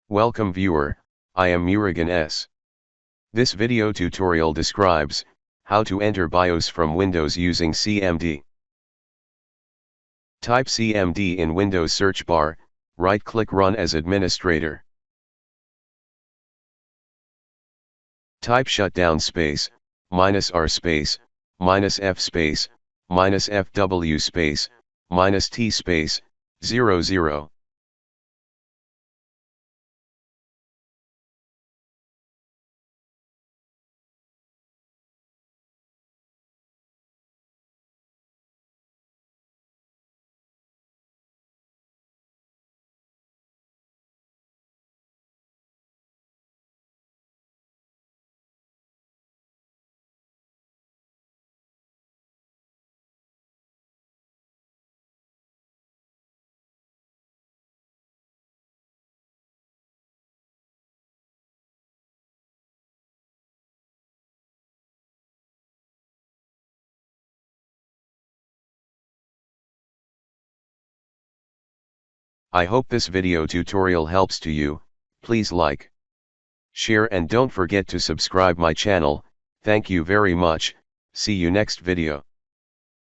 Welcome viewer, I am Murugan S. This video tutorial describes how to enter BIOS from Windows using CMD. Type CMD in Windows search bar, right-click Run as administrator. Type shutdown space, -R space, -F space, -FW space, -T space, 00. I hope this video tutorial helps to you. Please like, share and don't forget to subscribe my channel. Thank you very much. See you next video.